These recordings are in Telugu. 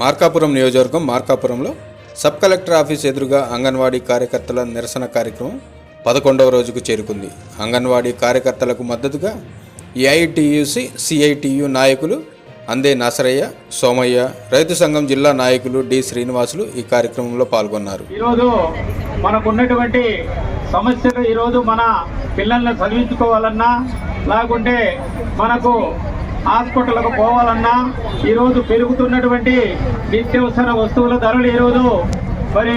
మార్కాపురం నియోజకవర్గం మార్కాపురంలో సబ్ కలెక్టర్ ఆఫీస్ ఎదురుగా అంగన్వాడీ కార్యకర్తల నిరసన కార్యక్రమం 11వ రోజుకు చేరుకుంది. అంగన్వాడీ కార్యకర్తలకు మద్దతుగా ఏఐటియుసి సిఐటియు నాయకులు అందే నాసరయ్య, సోమయ్య, రైతు సంఘం జిల్లా నాయకులు డి శ్రీనివాసులు ఈ కార్యక్రమంలో పాల్గొన్నారు. ఈరోజు మనకున్నటువంటి సమస్యలు ఈరోజు మన పిల్లల్ని చదివించుకోవాలన్నా లేకుంటే మనకు హాస్పిటల్కు పోవాలన్నా ఈరోజు పెరుగుతున్నటువంటి నిత్యావసర వస్తువుల ధరలు ఈరోజు మరి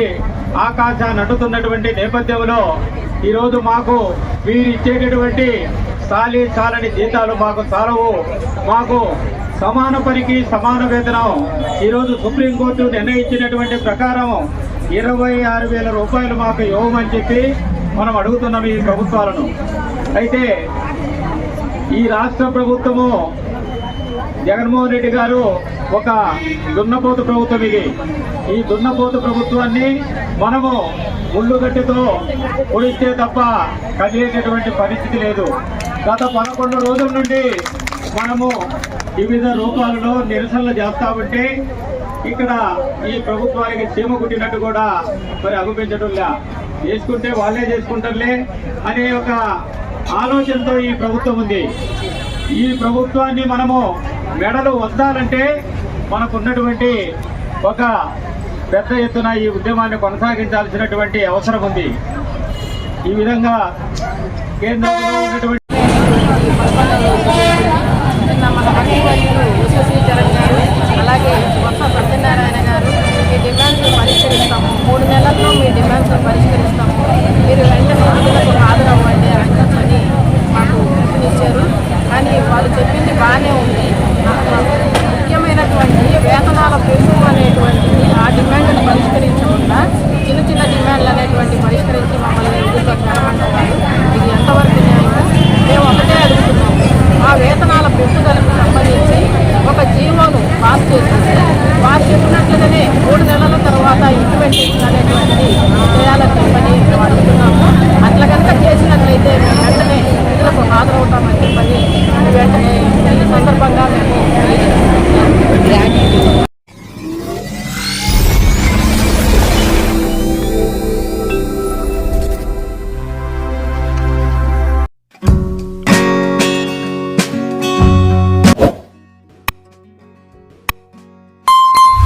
ఆకాశాన్ని అడ్డుతున్నటువంటి నేపథ్యంలో ఈరోజు మాకు వీరు ఇచ్చేటటువంటి చాలని జీతాలు మాకు చాలవు, మాకు సమాన పనికి సమాన వేతనం ఈరోజు సుప్రీంకోర్టు నిర్ణయించినటువంటి ప్రకారం 26,000 రూపాయలు మాకు ఇవ్వమని చెప్పి మనం అడుగుతున్నాం ఈ ప్రభుత్వాలను. అయితే ఈ రాష్ట్ర ప్రభుత్వము జగన్మోహన్ రెడ్డి గారు ఒక దున్నపోతు ప్రభుత్వం. ఈ దున్నపోతు ప్రభుత్వాన్ని మనము ముళ్ళుగట్టితో పొడిస్తే తప్ప కదిలేటటువంటి పరిస్థితి లేదు. గత 11 రోజుల నుండి మనము వివిధ రూపాలలో నిరసనలు చేస్తా ఉంటే ఇక్కడ ఈ ప్రభుత్వానికి చీమ కుట్టినట్టు కూడా మరి అగుపించడంలా, చేసుకుంటే వాళ్ళే చేసుకుంటారులే అనే ఒక ఆలోచనతో ఈ ప్రభుత్వం ఉంది. ఈ ప్రభుత్వాన్ని మనము మెడలు వద్దాలంటే మనకున్నటువంటి ఒక పెద్ద ఎత్తున ఈ ఉద్యమాన్ని కొనసాగించాల్సినటువంటి అవసరం ఉంది. ఈ విధంగా కేంద్రంలో ఉన్నటువంటి అలాగే కొత్త సత్యనారాయణ గారు మీ డిమాండ్స్ పరిష్కరిస్తాము, 3 నెలల్లో మీ డిమాండ్స్ పరిష్కరిస్తాము, మీరు వెంటనే విధులకు హాజరవ్వండి అని మాకు పిలుపునిచ్చారు. కానీ వాళ్ళు చెప్పింది బాగానే ఉంది. ముఖ్యమైనటువంటి వేతనాల పెంపు అనేటువంటి ఆ డిమాండ్ను పరిష్కరించకుండా చిన్న డిమాండ్లు అనేటువంటి పరిష్కరించి మమ్మల్ని విధుల్లోకి వెళ్ళమంటున్నారు. ఇది ఎంతవరకు న్యాయం? మేము ఒకటే అడుగుతున్నాము, ఆ వేతనాల పెంపుదలకు సంబంధించి ఒక జీవోను పాస్ చేసింది. వారు చెప్పినట్లుగానే 3 నెలల తర్వాత ఇంప్లిమెంటేషన్ అనేటువంటిది చేయాలని చెప్పని అడుగుతున్నాము. అట్లా కనుక చేసినట్లయితే మేము వెంటనే విధులకు హాజరవుతామని చెప్పని